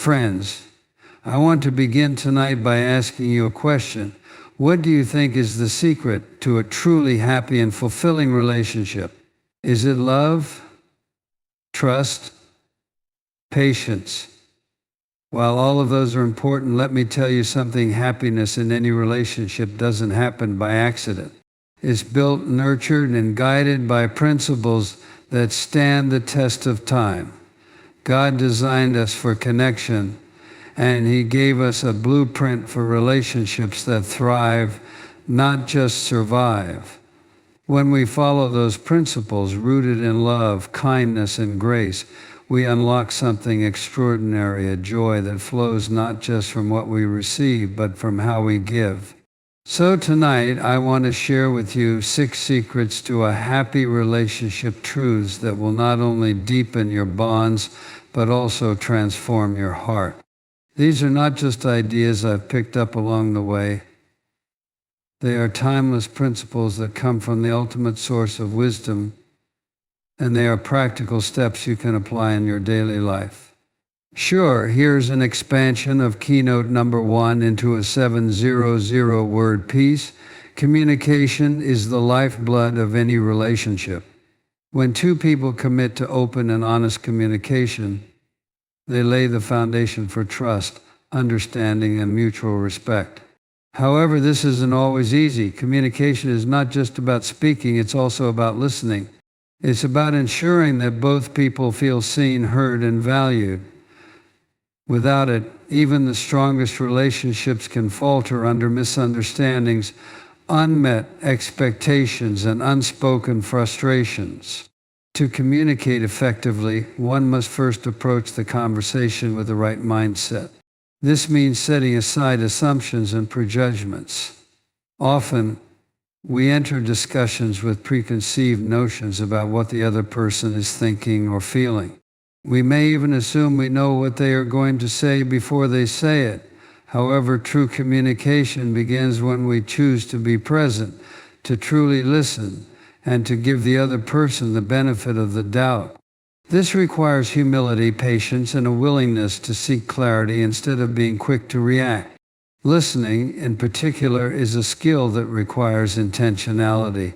Friends, I want to begin tonight by asking you a question. What do you think is the secret to a truly happy and fulfilling relationship? Is it love, trust, patience? While all of those are important, let me tell you something: happiness in any relationship doesn't happen by accident. It's built, nurtured, and guided by principles that stand the test of time. God designed us for connection, and He gave us a blueprint for relationships that thrive, not just survive. When we follow those principles rooted in love, kindness, and grace, we unlock something extraordinary, a joy that flows not just from what we receive, but from how we give. So tonight, I want to share with you 6 secrets to a happy relationship, truths that will not only deepen your bonds, but also transform your heart. These are not just ideas I've picked up along the way. They are timeless principles that come from the ultimate source of wisdom, and they are practical steps you can apply in your daily life. Sure, here's an expansion of keynote number 1 into a 700-word piece. Communication is the lifeblood of any relationship. When 2 people commit to open and honest communication, they lay the foundation for trust, understanding, and mutual respect. However, this isn't always easy. Communication is not just about speaking, it's also about listening. It's about ensuring that both people feel seen, heard, and valued. Without it, even the strongest relationships can falter under misunderstandings, unmet expectations, and unspoken frustrations. To communicate effectively, one must first approach the conversation with the right mindset. This means setting aside assumptions and prejudgments. Often, we enter discussions with preconceived notions about what the other person is thinking or feeling. We may even assume we know what they are going to say before they say it. However, true communication begins when we choose to be present, to truly listen, and to give the other person the benefit of the doubt. This requires humility, patience, and a willingness to seek clarity instead of being quick to react. Listening, in particular, is a skill that requires intentionality.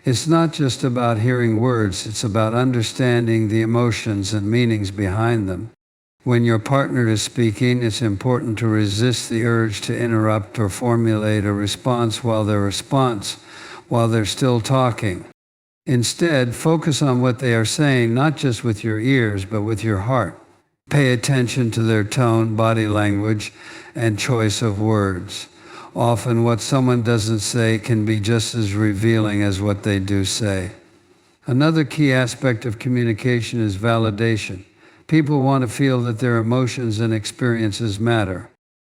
It's not just about hearing words, it's about understanding the emotions and meanings behind them. When your partner is speaking, it's important to resist the urge to interrupt or formulate a response while they're still talking. Instead, focus on what they are saying, not just with your ears, but with your heart. Pay attention to their tone, body language, and choice of words. Often what someone doesn't say can be just as revealing as what they do say. Another key aspect of communication is validation. People want to feel that their emotions and experiences matter.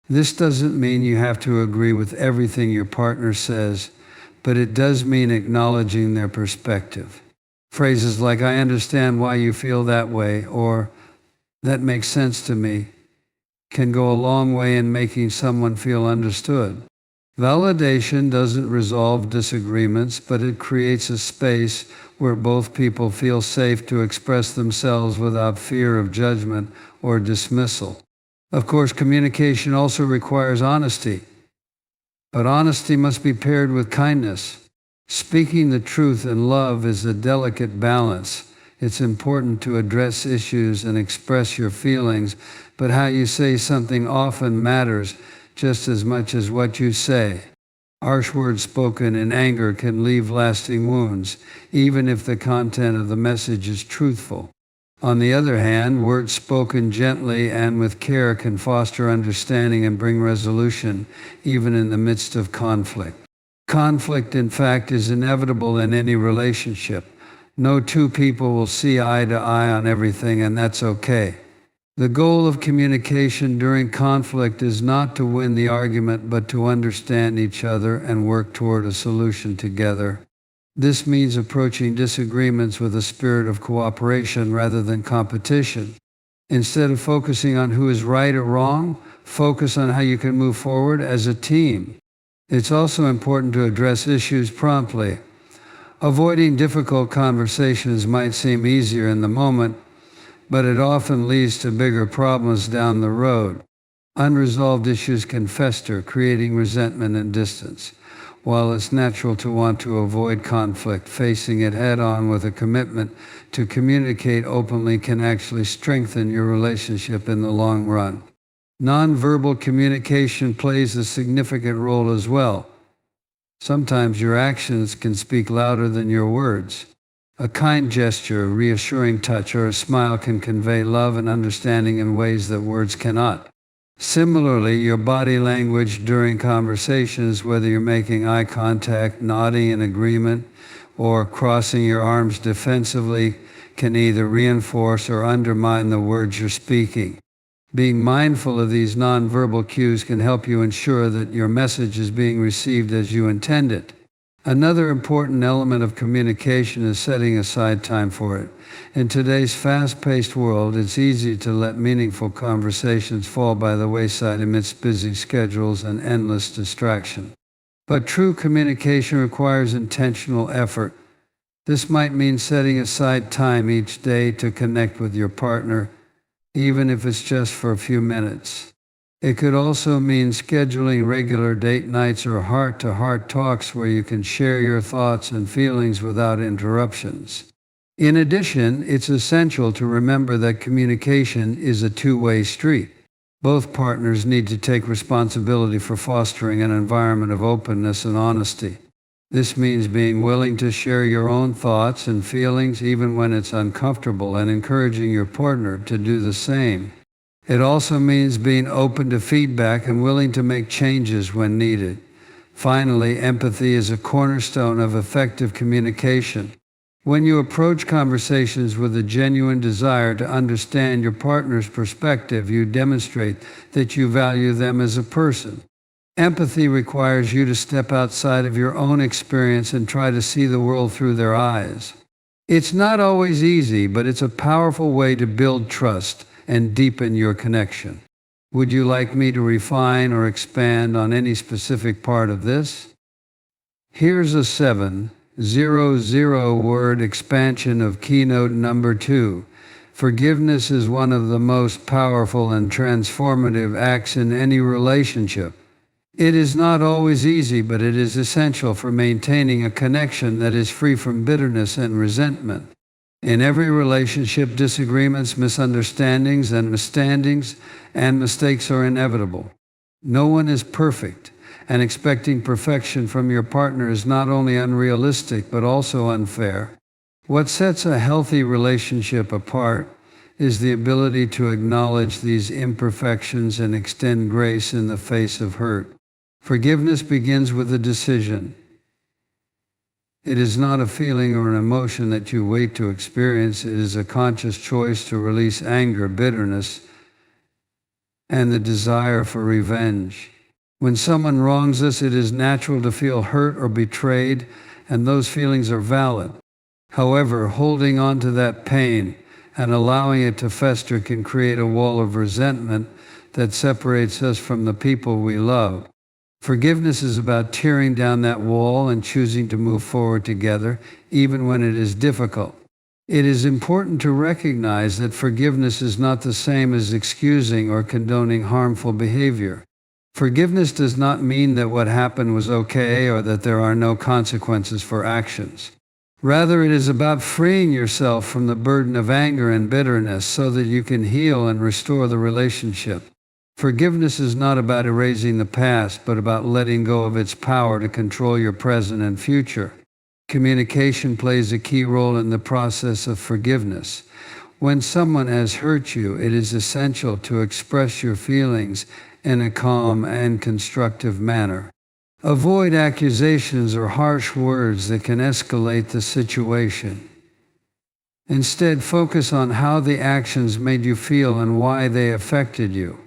This doesn't mean you have to agree with everything your partner says, but it does mean acknowledging their perspective. Phrases like, "I understand why you feel that way," or "that makes sense to me," can go a long way in making someone feel understood. Validation doesn't resolve disagreements, but it creates a space where both people feel safe to express themselves without fear of judgment or dismissal. Of course, communication also requires honesty, but honesty must be paired with kindness. Speaking the truth in love is a delicate balance. It's important to address issues and express your feelings, but how you say something often matters just as much as what you say. Harsh words spoken in anger can leave lasting wounds, even if the content of the message is truthful. On the other hand, words spoken gently and with care can foster understanding and bring resolution, even in the midst of conflict. Conflict, in fact, is inevitable in any relationship. No 2 people will see eye to eye on everything, and that's okay. The goal of communication during conflict is not to win the argument, but to understand each other and work toward a solution together. This means approaching disagreements with a spirit of cooperation rather than competition. Instead of focusing on who is right or wrong, focus on how you can move forward as a team. It's also important to address issues promptly. Avoiding difficult conversations might seem easier in the moment, but it often leads to bigger problems down the road. Unresolved issues can fester, creating resentment and distance. While it's natural to want to avoid conflict, facing it head-on with a commitment to communicate openly can actually strengthen your relationship in the long run. Nonverbal communication plays a significant role as well. Sometimes your actions can speak louder than your words. A kind gesture, a reassuring touch, or a smile can convey love and understanding in ways that words cannot. Similarly, your body language during conversations, whether you're making eye contact, nodding in agreement, or crossing your arms defensively, can either reinforce or undermine the words you're speaking. Being mindful of these nonverbal cues can help you ensure that your message is being received as you intend it. Another important element of communication is setting aside time for it. In today's fast-paced world, it's easy to let meaningful conversations fall by the wayside amidst busy schedules and endless distraction. But true communication requires intentional effort. This might mean setting aside time each day to connect with your partner, even if it's just for a few minutes. It could also mean scheduling regular date nights or heart-to-heart talks where you can share your thoughts and feelings without interruptions. In addition, it's essential to remember that communication is a two-way street. Both partners need to take responsibility for fostering an environment of openness and honesty. This means being willing to share your own thoughts and feelings even when it's uncomfortable, and encouraging your partner to do the same. It also means being open to feedback and willing to make changes when needed. Finally, empathy is a cornerstone of effective communication. When you approach conversations with a genuine desire to understand your partner's perspective, you demonstrate that you value them as a person. Empathy requires you to step outside of your own experience and try to see the world through their eyes. It's not always easy, but it's a powerful way to build trust and deepen your connection. Would you like me to refine or expand on any specific part of this? Here's a 700-word expansion of keynote number 2. Forgiveness is one of the most powerful and transformative acts in any relationship. It is not always easy, but it is essential for maintaining a connection that is free from bitterness and resentment. In every relationship, disagreements, misunderstandings, and mistakes are inevitable. No one is perfect, and expecting perfection from your partner is not only unrealistic but also unfair. What sets a healthy relationship apart is the ability to acknowledge these imperfections and extend grace in the face of hurt. Forgiveness begins with a decision. It is not a feeling or an emotion that you wait to experience. It is a conscious choice to release anger, bitterness, and the desire for revenge. When someone wrongs us, it is natural to feel hurt or betrayed, and those feelings are valid. However, holding on to that pain and allowing it to fester can create a wall of resentment that separates us from the people we love. Forgiveness is about tearing down that wall and choosing to move forward together, even when it is difficult. It is important to recognize that forgiveness is not the same as excusing or condoning harmful behavior. Forgiveness does not mean that what happened was okay or that there are no consequences for actions. Rather, it is about freeing yourself from the burden of anger and bitterness so that you can heal and restore the relationship. Forgiveness is not about erasing the past, but about letting go of its power to control your present and future. Communication plays a key role in the process of forgiveness. When someone has hurt you, it is essential to express your feelings in a calm and constructive manner. Avoid accusations or harsh words that can escalate the situation. Instead, focus on how the actions made you feel and why they affected you.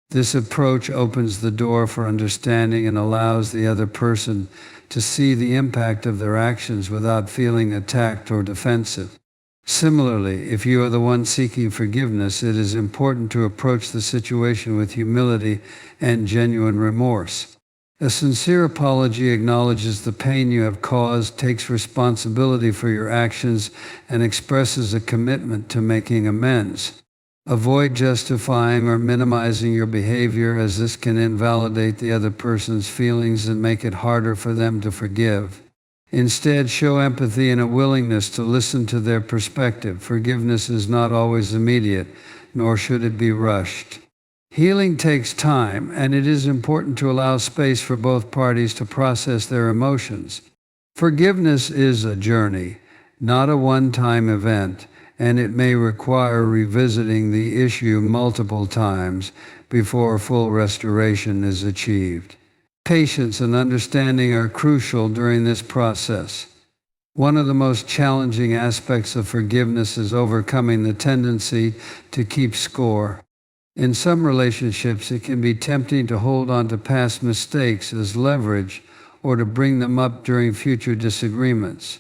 This approach opens the door for understanding and allows the other person to see the impact of their actions without feeling attacked or defensive. Similarly, if you are the one seeking forgiveness, it is important to approach the situation with humility and genuine remorse. A sincere apology acknowledges the pain you have caused, takes responsibility for your actions, and expresses a commitment to making amends. Avoid justifying or minimizing your behavior, as this can invalidate the other person's feelings and make it harder for them to forgive. Instead, show empathy and a willingness to listen to their perspective. Forgiveness is not always immediate, nor should it be rushed. Healing takes time, and it is important to allow space for both parties to process their emotions. Forgiveness is a journey, not a one-time event, and it may require revisiting the issue multiple times before full restoration is achieved. Patience and understanding are crucial during this process. One of the most challenging aspects of forgiveness is overcoming the tendency to keep score. In some relationships, it can be tempting to hold on to past mistakes as leverage or to bring them up during future disagreements.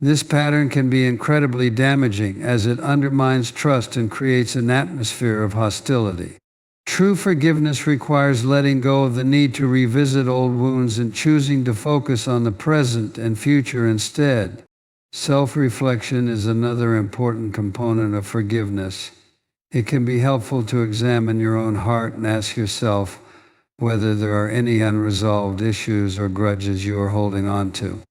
This pattern can be incredibly damaging, as it undermines trust and creates an atmosphere of hostility. True forgiveness requires letting go of the need to revisit old wounds and choosing to focus on the present and future instead. Self-reflection is another important component of forgiveness. It can be helpful to examine your own heart and ask yourself whether there are any unresolved issues or grudges you are holding on to.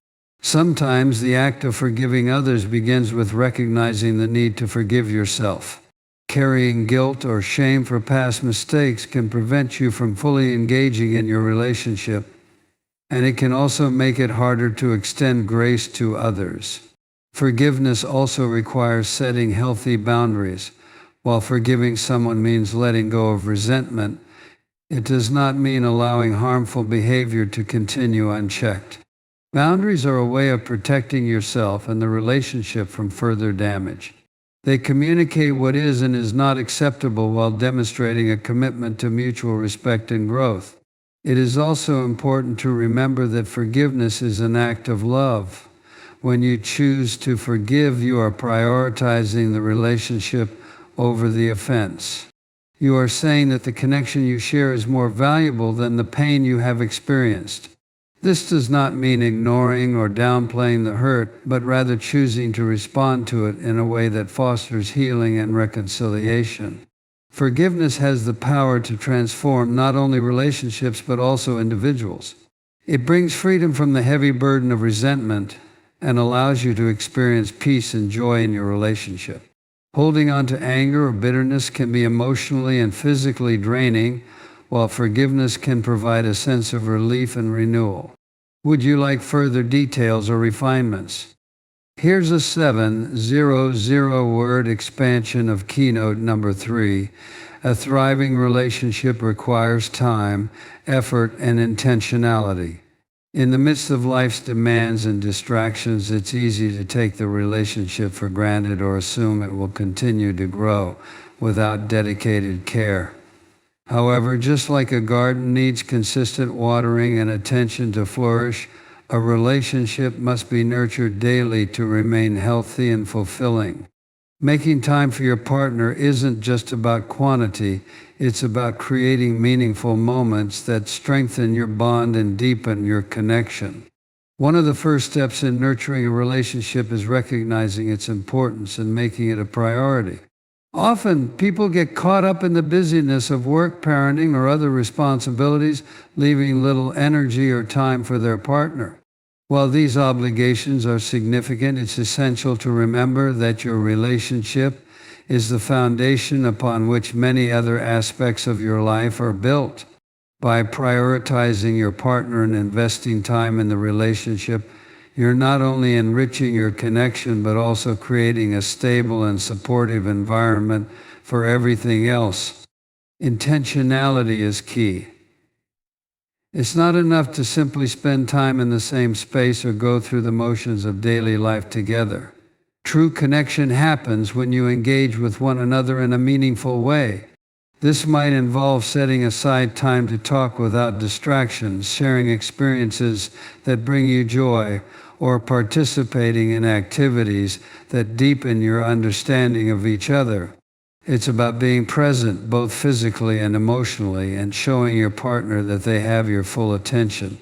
Sometimes the act of forgiving others begins with recognizing the need to forgive yourself. Carrying guilt or shame for past mistakes can prevent you from fully engaging in your relationship, and it can also make it harder to extend grace to others. Forgiveness also requires setting healthy boundaries. While forgiving someone means letting go of resentment, it does not mean allowing harmful behavior to continue unchecked. Boundaries are a way of protecting yourself and the relationship from further damage. They communicate what is and is not acceptable while demonstrating a commitment to mutual respect and growth. It is also important to remember that forgiveness is an act of love. When you choose to forgive, you are prioritizing the relationship over the offense. You are saying that the connection you share is more valuable than the pain you have experienced. This does not mean ignoring or downplaying the hurt, but rather choosing to respond to it in a way that fosters healing and reconciliation. Forgiveness has the power to transform not only relationships but also individuals. It brings freedom from the heavy burden of resentment and allows you to experience peace and joy in your relationship. Holding on to anger or bitterness can be emotionally and physically draining, while forgiveness can provide a sense of relief and renewal. Would you like further details or refinements? Here's a 700-word expansion of keynote number 3. A thriving relationship requires time, effort, and intentionality. In the midst of life's demands and distractions, it's easy to take the relationship for granted or assume it will continue to grow without dedicated care. However, just like a garden needs consistent watering and attention to flourish, a relationship must be nurtured daily to remain healthy and fulfilling. Making time for your partner isn't just about quantity, it's about creating meaningful moments that strengthen your bond and deepen your connection. One of the first steps in nurturing a relationship is recognizing its importance and making it a priority. Often, people get caught up in the busyness of work, parenting, or other responsibilities, leaving little energy or time for their partner. While these obligations are significant, it's essential to remember that your relationship is the foundation upon which many other aspects of your life are built. By prioritizing your partner and investing time in the relationship, you're not only enriching your connection but also creating a stable and supportive environment for everything else. Intentionality is key. It's not enough to simply spend time in the same space or go through the motions of daily life together. True connection happens when you engage with one another in a meaningful way. This might involve setting aside time to talk without distractions, sharing experiences that bring you joy, or participating in activities that deepen your understanding of each other. It's about being present both physically and emotionally and showing your partner that they have your full attention.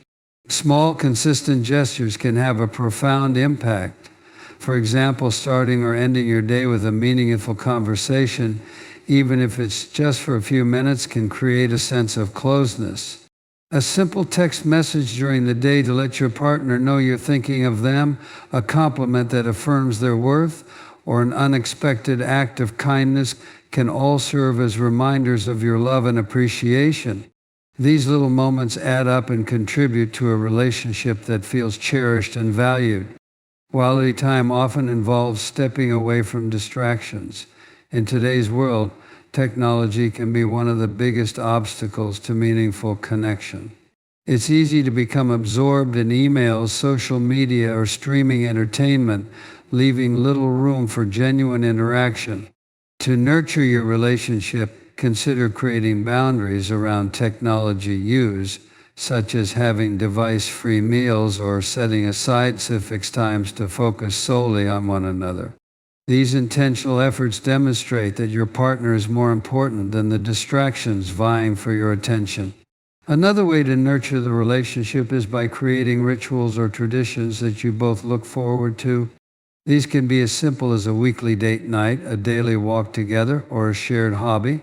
Small, consistent gestures can have a profound impact. For example, starting or ending your day with a meaningful conversation, even if it's just for a few minutes, can create a sense of closeness. A simple text message during the day to let your partner know you're thinking of them, a compliment that affirms their worth, or an unexpected act of kindness can all serve as reminders of your love and appreciation. These little moments add up and contribute to a relationship that feels cherished and valued. Quality time often involves stepping away from distractions. In today's world, technology can be one of the biggest obstacles to meaningful connection. It's easy to become absorbed in emails, social media, or streaming entertainment, leaving little room for genuine interaction. To nurture your relationship, consider creating boundaries around technology use, such as having device-free meals or setting aside specific times to focus solely on one another. These intentional efforts demonstrate that your partner is more important than the distractions vying for your attention. Another way to nurture the relationship is by creating rituals or traditions that you both look forward to. These can be as simple as a weekly date night, a daily walk together, or a shared hobby.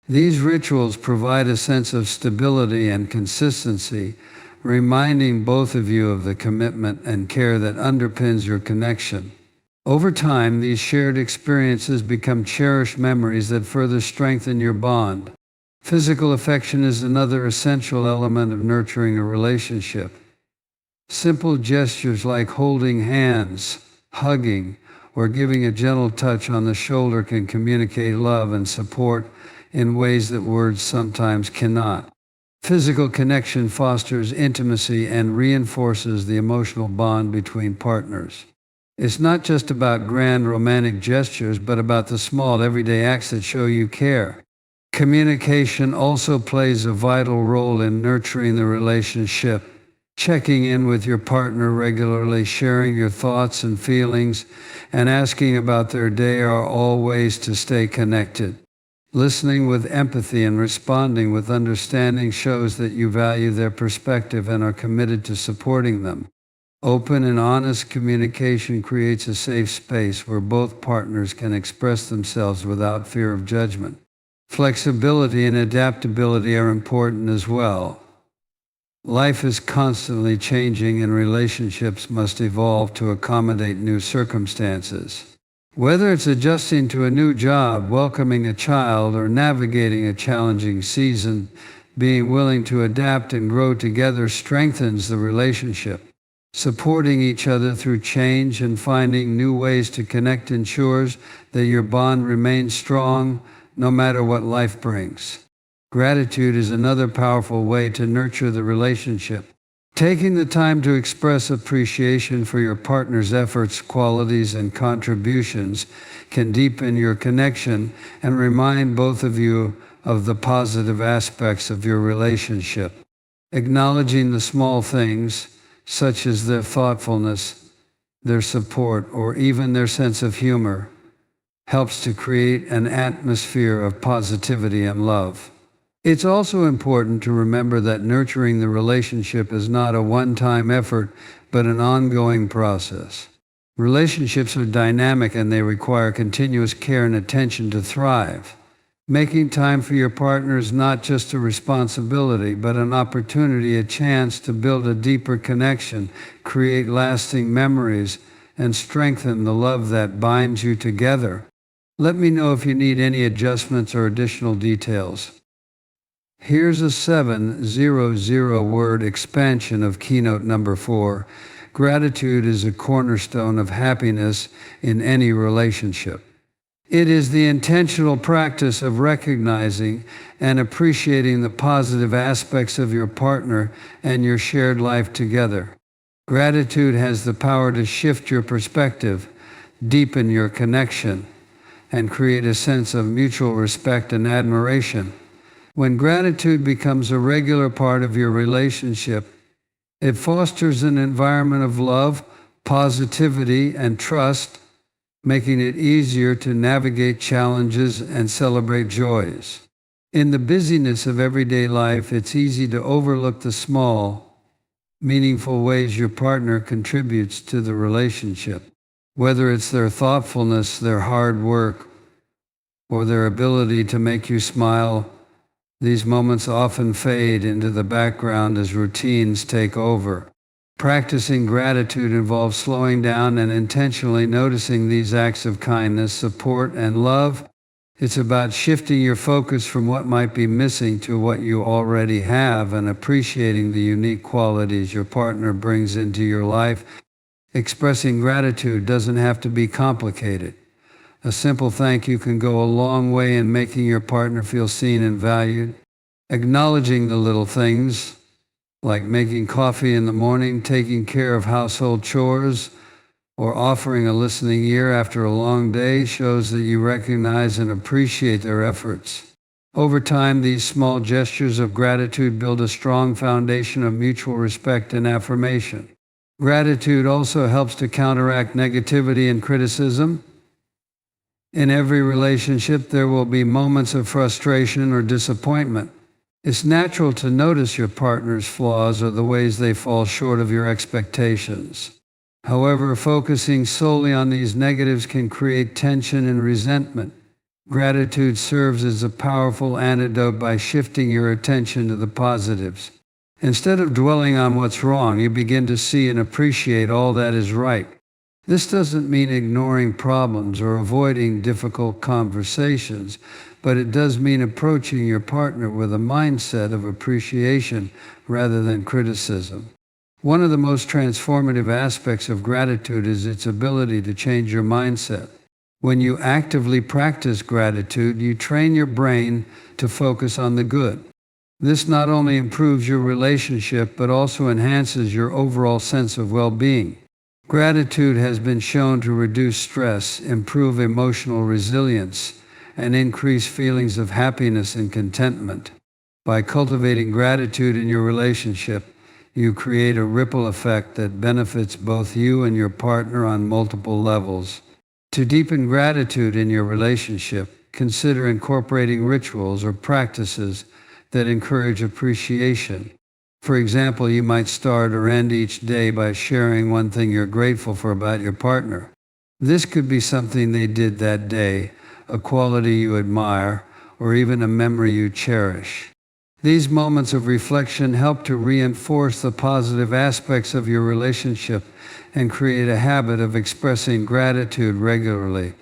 These rituals provide a sense of stability and consistency, reminding both of you of the commitment and care that underpins your connection. Over time, these shared experiences become cherished memories that further strengthen your bond. Physical affection is another essential element of nurturing a relationship. Simple gestures like holding hands, hugging, or giving a gentle touch on the shoulder can communicate love and support in ways that words sometimes cannot. Physical connection fosters intimacy and reinforces the emotional bond between partners. It's not just about grand romantic gestures, but about the small everyday acts that show you care. Communication also plays a vital role in nurturing the relationship. Checking in with your partner regularly, sharing your thoughts and feelings, and asking about their day are all ways to stay connected. Listening with empathy and responding with understanding shows that you value their perspective and are committed to supporting them. Open and honest communication creates a safe space where both partners can express themselves without fear of judgment. Flexibility and adaptability are important as well. Life is constantly changing and relationships must evolve to accommodate new circumstances. Whether it's adjusting to a new job, welcoming a child, or navigating a challenging season, being willing to adapt and grow together strengthens the relationship. Supporting each other through change and finding new ways to connect ensures that your bond remains strong no matter what life brings. Gratitude is another powerful way to nurture the relationship. Taking the time to express appreciation for your partner's efforts, qualities, and contributions can deepen your connection and remind both of you of the positive aspects of your relationship. Acknowledging the small things, such as their thoughtfulness, their support, or even their sense of humor, helps to create an atmosphere of positivity and love. It's also important to remember that nurturing the relationship is not a one-time effort, but an ongoing process. Relationships are dynamic and they require continuous care and attention to thrive. Making time for your partner is not just a responsibility, but an opportunity, a chance to build a deeper connection, create lasting memories, and strengthen the love that binds you together. Let me know if you need any adjustments or additional details. Here's a 700-word expansion of keynote number 4. Gratitude is a cornerstone of happiness in any relationship. It is the intentional practice of recognizing and appreciating the positive aspects of your partner and your shared life together. Gratitude has the power to shift your perspective, deepen your connection, and create a sense of mutual respect and admiration. When gratitude becomes a regular part of your relationship, it fosters an environment of love, positivity, and trust, making it easier to navigate challenges and celebrate joys. In the busyness of everyday life, it's easy to overlook the small, meaningful ways your partner contributes to the relationship. Whether it's their thoughtfulness, their hard work, or their ability to make you smile, these moments often fade into the background as routines take over. Practicing gratitude involves slowing down and intentionally noticing these acts of kindness, support, and love. It's about shifting your focus from what might be missing to what you already have and appreciating the unique qualities your partner brings into your life. Expressing gratitude doesn't have to be complicated. A simple thank you can go a long way in making your partner feel seen and valued. Acknowledging the little things, like making coffee in the morning, taking care of household chores, or offering a listening ear after a long day, shows that you recognize and appreciate their efforts. Over time, these small gestures of gratitude build a strong foundation of mutual respect and affirmation. Gratitude also helps to counteract negativity and criticism. In every relationship, there will be moments of frustration or disappointment. It's natural to notice your partner's flaws or the ways they fall short of your expectations. However, focusing solely on these negatives can create tension and resentment. Gratitude serves as a powerful antidote by shifting your attention to the positives. Instead of dwelling on what's wrong, you begin to see and appreciate all that is right. This doesn't mean ignoring problems or avoiding difficult conversations, but it does mean approaching your partner with a mindset of appreciation rather than criticism. One of the most transformative aspects of gratitude is its ability to change your mindset. When you actively practice gratitude, you train your brain to focus on the good. This not only improves your relationship, but also enhances your overall sense of well-being. Gratitude has been shown to reduce stress, improve emotional resilience, and increase feelings of happiness and contentment. By cultivating gratitude in your relationship, you create a ripple effect that benefits both you and your partner on multiple levels. To deepen gratitude in your relationship, consider incorporating rituals or practices that encourage appreciation. For example, you might start or end each day by sharing one thing you're grateful for about your partner. This could be something they did that day, a quality you admire, or even a memory you cherish. These moments of reflection help to reinforce the positive aspects of your relationship and create a habit of expressing gratitude regularly.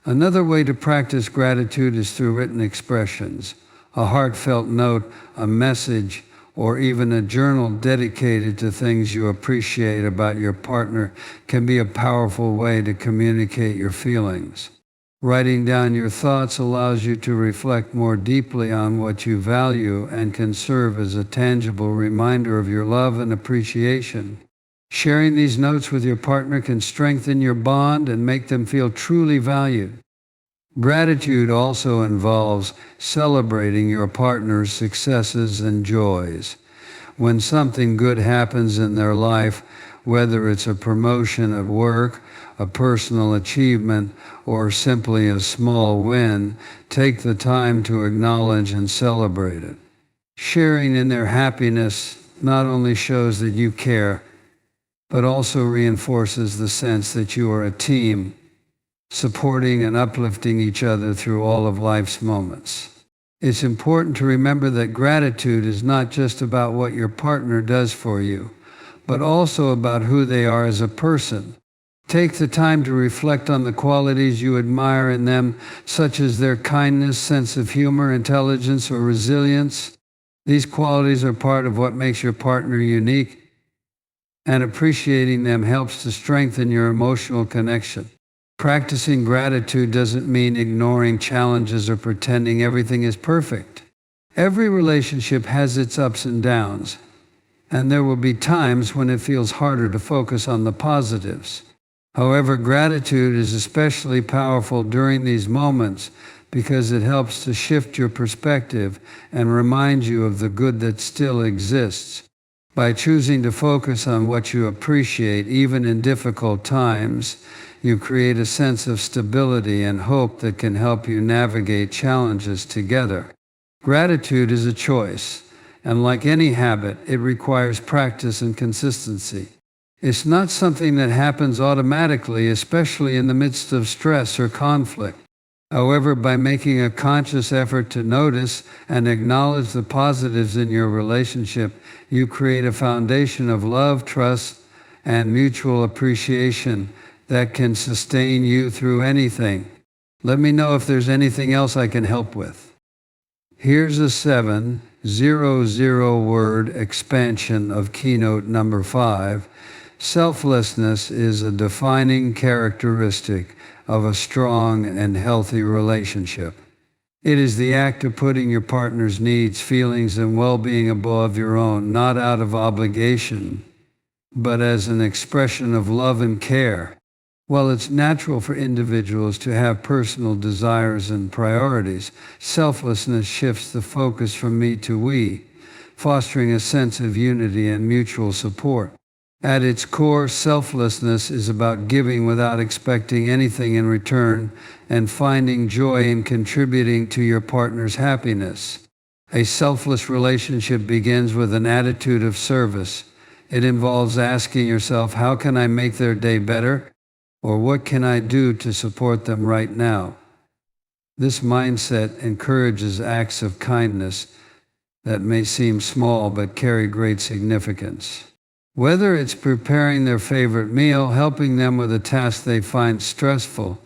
Another way to practice gratitude is through written expressions. A heartfelt note, a message, or even a journal dedicated to things you appreciate about your partner can be a powerful way to communicate your feelings. Writing down your thoughts allows you to reflect more deeply on what you value and can serve as a tangible reminder of your love and appreciation. Sharing these notes with your partner can strengthen your bond and make them feel truly valued. Gratitude also involves celebrating your partner's successes and joys. When something good happens in their life, whether it's a promotion at work, a personal achievement, or simply a small win, take the time to acknowledge and celebrate it. Sharing in their happiness not only shows that you care, but also reinforces the sense that you are a team, supporting and uplifting each other through all of life's moments. It's important to remember that gratitude is not just about what your partner does for you, but also about who they are as a person. Take the time to reflect on the qualities you admire in them, such as their kindness, sense of humor, intelligence, or resilience. These qualities are part of what makes your partner unique, and appreciating them helps to strengthen your emotional connection. Practicing gratitude doesn't mean ignoring challenges or pretending everything is perfect. Every relationship has its ups and downs, and there will be times when it feels harder to focus on the positives. However, gratitude is especially powerful during these moments because it helps to shift your perspective and remind you of the good that still exists. By choosing to focus on what you appreciate, even in difficult times, You create a sense of stability and hope that can help you navigate challenges together. Gratitude is a choice, and like any habit, it requires practice and consistency. It's not something that happens automatically, especially in the midst of stress or conflict. However, by making a conscious effort to notice and acknowledge the positives in your relationship, you create a foundation of love, trust, and mutual appreciation that can sustain you through anything. Let me know if there's anything else I can help with. Here's a 700-word expansion of keynote number 5. Selflessness is a defining characteristic of a strong and healthy relationship. It is the act of putting your partner's needs, feelings, and well-being above your own, not out of obligation, but as an expression of love and care. While it's natural for individuals to have personal desires and priorities, selflessness shifts the focus from me to we, fostering a sense of unity and mutual support. At its core, selflessness is about giving without expecting anything in return and finding joy in contributing to your partner's happiness. A selfless relationship begins with an attitude of service. It involves asking yourself, how can I make their day better? Or what can I do to support them right now? This mindset encourages acts of kindness that may seem small but carry great significance. Whether it's preparing their favorite meal, helping them with a task they find stressful,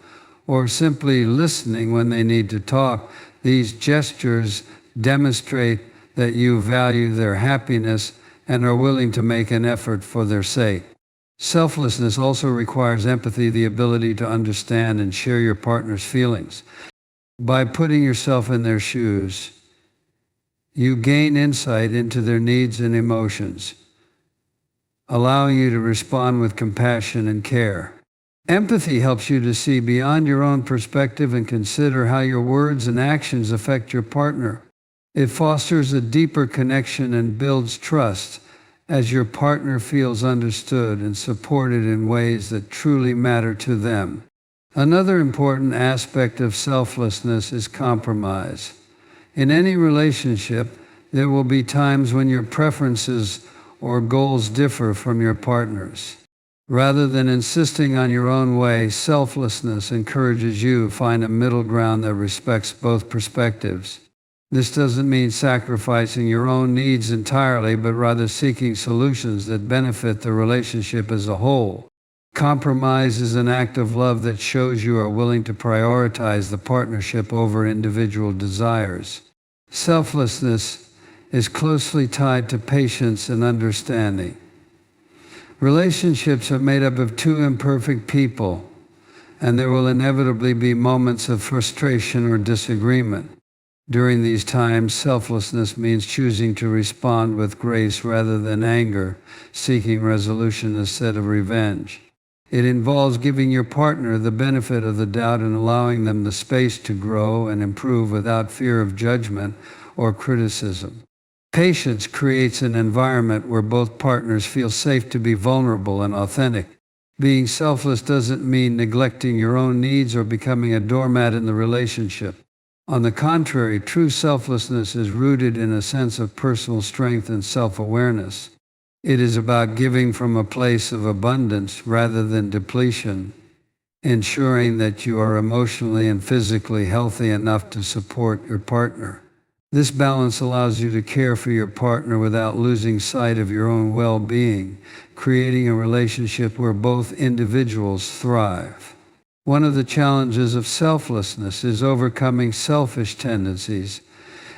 or simply listening when they need to talk, these gestures demonstrate that you value their happiness and are willing to make an effort for their sake. Selflessness also requires empathy, the ability to understand and share your partner's feelings. By putting yourself in their shoes, you gain insight into their needs and emotions, allowing you to respond with compassion and care. Empathy helps you to see beyond your own perspective and consider how your words and actions affect your partner. It fosters a deeper connection and builds trust, as your partner feels understood and supported in ways that truly matter to them. Another important aspect of selflessness is compromise. In any relationship, there will be times when your preferences or goals differ from your partner's. Rather than insisting on your own way, selflessness encourages you to find a middle ground that respects both perspectives. This doesn't mean sacrificing your own needs entirely, but rather seeking solutions that benefit the relationship as a whole. Compromise is an act of love that shows you are willing to prioritize the partnership over individual desires. Selflessness is closely tied to patience and understanding. Relationships are made up of two imperfect people, and there will inevitably be moments of frustration or disagreement. During these times, selflessness means choosing to respond with grace rather than anger, seeking resolution instead of revenge. It involves giving your partner the benefit of the doubt and allowing them the space to grow and improve without fear of judgment or criticism. Patience creates an environment where both partners feel safe to be vulnerable and authentic. Being selfless doesn't mean neglecting your own needs or becoming a doormat in the relationship. On the contrary, true selflessness is rooted in a sense of personal strength and self-awareness. It is about giving from a place of abundance rather than depletion, ensuring that you are emotionally and physically healthy enough to support your partner. This balance allows you to care for your partner without losing sight of your own well-being, creating a relationship where both individuals thrive. One of the challenges of selflessness is overcoming selfish tendencies.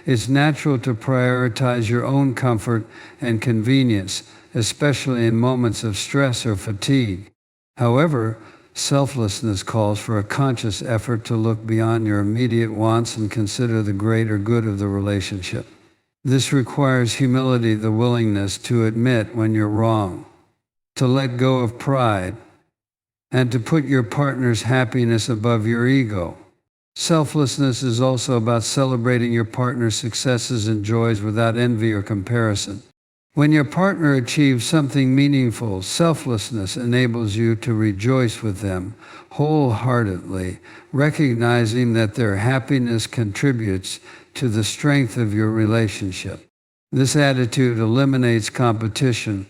It's natural to prioritize your own comfort and convenience, especially in moments of stress or fatigue. However, selflessness calls for a conscious effort to look beyond your immediate wants and consider the greater good of the relationship. This requires humility, the willingness to admit when you're wrong, to let go of pride, and to put your partner's happiness above your ego. Selflessness is also about celebrating your partner's successes and joys without envy or comparison. When your partner achieves something meaningful, selflessness enables you to rejoice with them wholeheartedly, recognizing that their happiness contributes to the strength of your relationship. This attitude eliminates competition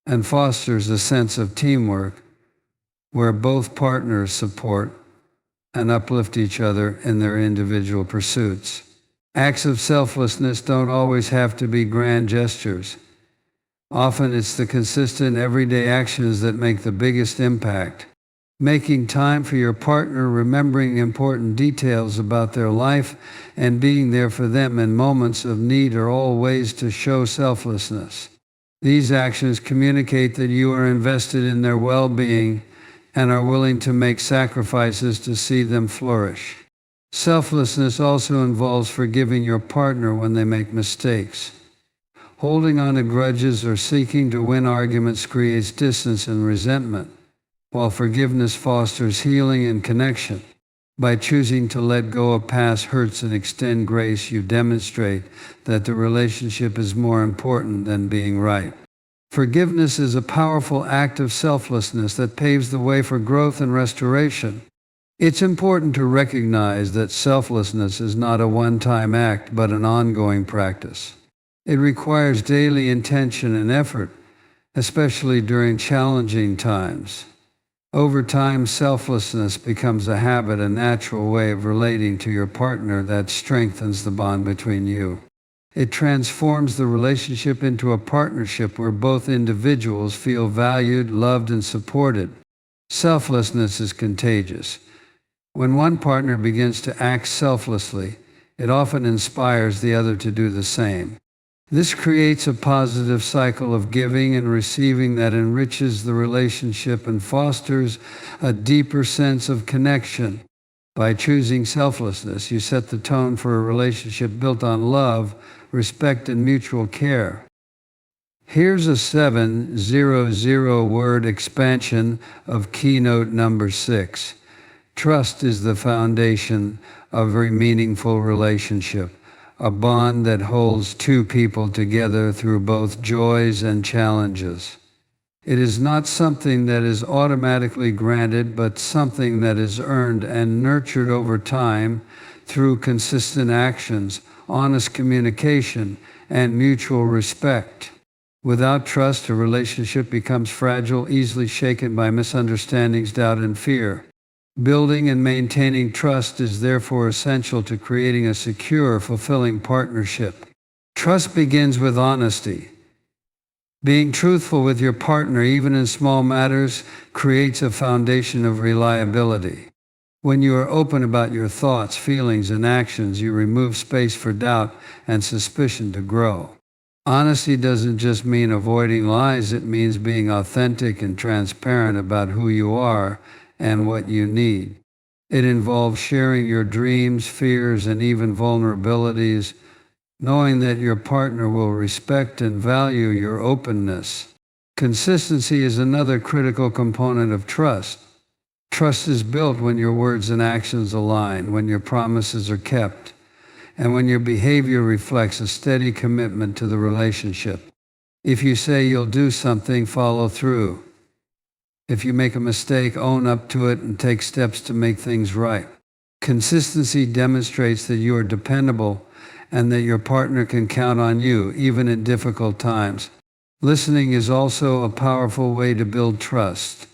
and fosters a sense of teamwork where both partners support and uplift each other in their individual pursuits. Acts of selflessness don't always have to be grand gestures. Often it's the consistent everyday actions that make the biggest impact. Making time for your partner, remembering important details about their life, and being there for them in moments of need are all ways to show selflessness. These actions communicate that you are invested in their well-being and are willing to make sacrifices to see them flourish. Selflessness also involves forgiving your partner when they make mistakes. Holding on to grudges or seeking to win arguments creates distance and resentment, while forgiveness fosters healing and connection. By choosing to let go of past hurts and extend grace, you demonstrate that the relationship is more important than being right. Forgiveness is a powerful act of selflessness that paves the way for growth and restoration. It's important to recognize that selflessness is not a one-time act, but an ongoing practice. It requires daily intention and effort, especially during challenging times. Over time, selflessness becomes a habit, a natural way of relating to your partner that strengthens the bond between you. It transforms the relationship into a partnership where both individuals feel valued, loved, and supported. Selflessness is contagious. When one partner begins to act selflessly, it often inspires the other to do the same. This creates a positive cycle of giving and receiving that enriches the relationship and fosters a deeper sense of connection. By choosing selflessness, you set the tone for a relationship built on love, respect, and mutual care. Here's a 700-word expansion of keynote number 6. Trust is the foundation of every meaningful relationship, a bond that holds two people together through both joys and challenges. It is not something that is automatically granted, but something that is earned and nurtured over time through consistent actions, honest communication, and mutual respect. Without trust, a relationship becomes fragile, easily shaken by misunderstandings, doubt, and fear. Building and maintaining trust is therefore essential to creating a secure, fulfilling partnership. Trust begins with honesty. Being truthful with your partner, even in small matters, creates a foundation of reliability. When you are open about your thoughts, feelings, and actions, you remove space for doubt and suspicion to grow. Honesty doesn't just mean avoiding lies, it means being authentic and transparent about who you are and what you need. It involves sharing your dreams, fears, and even vulnerabilities, knowing that your partner will respect and value your openness. Consistency is another critical component of trust. Trust is built when your words and actions align, when your promises are kept, and when your behavior reflects a steady commitment to the relationship. If you say you'll do something, follow through. If you make a mistake, own up to it and take steps to make things right. Consistency demonstrates that you are dependable and that your partner can count on you, even in difficult times. Listening is also a powerful way to build trust.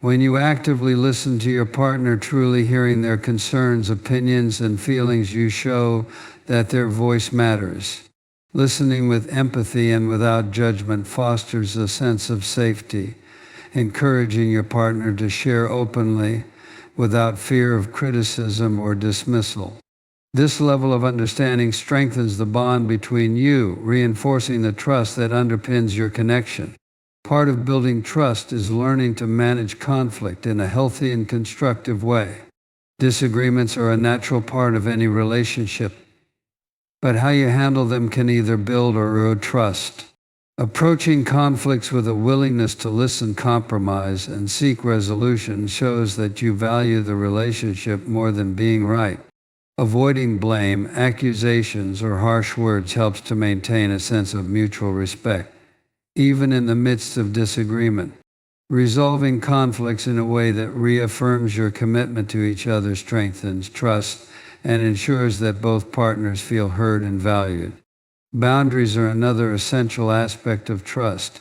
When you actively listen to your partner, truly hearing their concerns, opinions, and feelings, you show that their voice matters. Listening with empathy and without judgment fosters a sense of safety, encouraging your partner to share openly without fear of criticism or dismissal. This level of understanding strengthens the bond between you, reinforcing the trust that underpins your connection. Part of building trust is learning to manage conflict in a healthy and constructive way. Disagreements are a natural part of any relationship, but how you handle them can either build or erode trust. Approaching conflicts with a willingness to listen, compromise, and seek resolution shows that you value the relationship more than being right. Avoiding blame, accusations, or harsh words helps to maintain a sense of mutual respect, even in the midst of disagreement. Resolving conflicts in a way that reaffirms your commitment to each other strengthens trust and ensures that both partners feel heard and valued. Boundaries are another essential aspect of trust.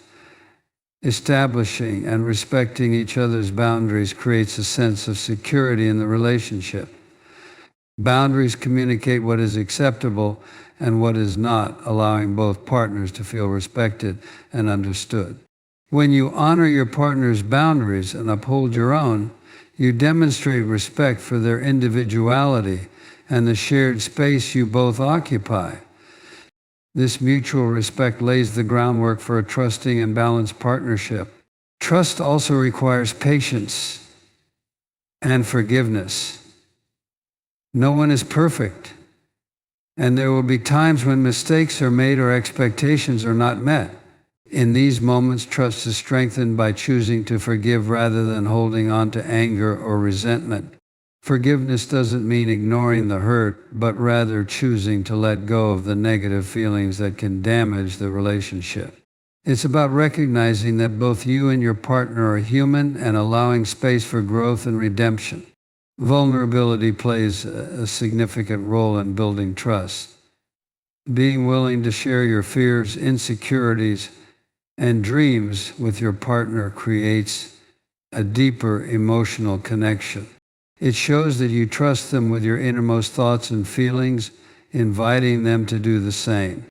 Establishing and respecting each other's boundaries creates a sense of security in the relationship. Boundaries communicate what is acceptable and what is not, allowing both partners to feel respected and understood. When you honor your partner's boundaries and uphold your own, you demonstrate respect for their individuality and the shared space you both occupy. This mutual respect lays the groundwork for a trusting and balanced partnership. Trust also requires patience and forgiveness. No one is perfect, and there will be times when mistakes are made or expectations are not met. In these moments, trust is strengthened by choosing to forgive rather than holding on to anger or resentment. Forgiveness doesn't mean ignoring the hurt, but rather choosing to let go of the negative feelings that can damage the relationship. It's about recognizing that both you and your partner are human and allowing space for growth and redemption. Vulnerability plays a significant role in building trust. Being willing to share your fears, insecurities, and dreams with your partner creates a deeper emotional connection. It shows that you trust them with your innermost thoughts and feelings, inviting them to do the same.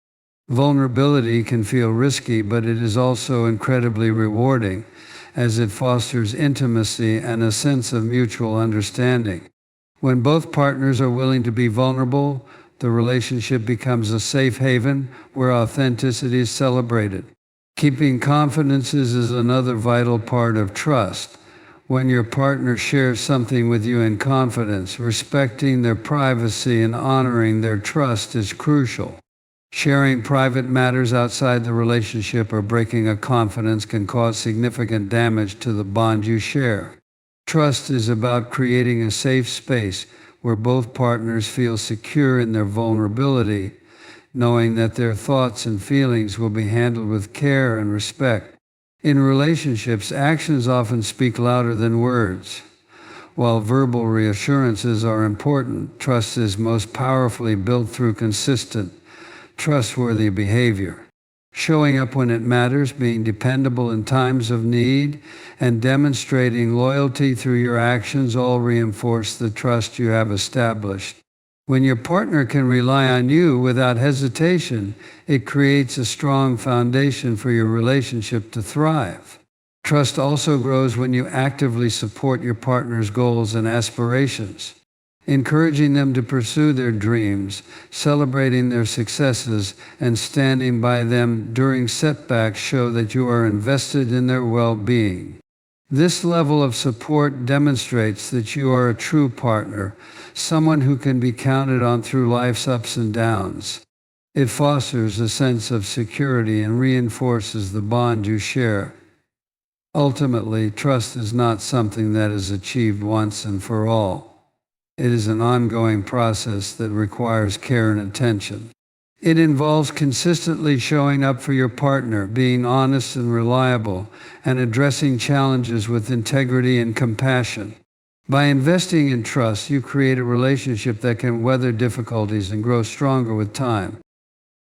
Vulnerability can feel risky, but it is also incredibly rewarding, as it fosters intimacy and a sense of mutual understanding. When both partners are willing to be vulnerable, the relationship becomes a safe haven where authenticity is celebrated. Keeping confidences is another vital part of trust. When your partner shares something with you in confidence, respecting their privacy and honoring their trust is crucial. Sharing private matters outside the relationship or breaking a confidence can cause significant damage to the bond you share. Trust is about creating a safe space where both partners feel secure in their vulnerability, knowing that their thoughts and feelings will be handled with care and respect. In relationships, actions often speak louder than words. While verbal reassurances are important, trust is most powerfully built through consistent, trustworthy behavior. Showing up when it matters, being dependable in times of need, and demonstrating loyalty through your actions all reinforce the trust you have established. When your partner can rely on you without hesitation, it creates a strong foundation for your relationship to thrive. Trust also grows when you actively support your partner's goals and aspirations. Encouraging them to pursue their dreams, celebrating their successes, and standing by them during setbacks show that you are invested in their well-being. This level of support demonstrates that you are a true partner, someone who can be counted on through life's ups and downs. It fosters a sense of security and reinforces the bond you share. Ultimately, trust is not something that is achieved once and for all. It is an ongoing process that requires care and attention. It involves consistently showing up for your partner, being honest and reliable, and addressing challenges with integrity and compassion. By investing in trust, you create a relationship that can weather difficulties and grow stronger with time.